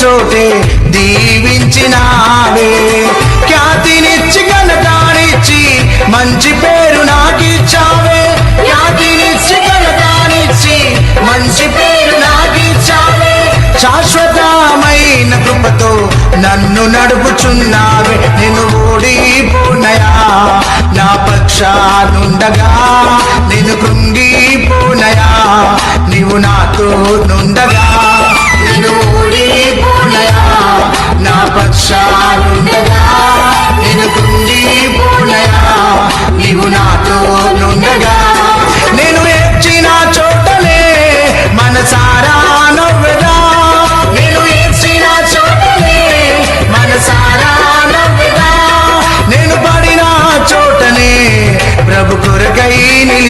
చోటే దీవించినావే. ఖ్యాతినిచ్చి ఘనతానిచ్చి మంచి పేరు నాకిచ్చావే. ఖ్యాతినిచ్చి ఘనతానిచ్చి మంచి పేరు నాకిచ్చావే. శాశ్వతమైన కృపతో నన్ను నడుపుచున్నావే. నేను ఓడిపోనయా నా పక్షానుండగా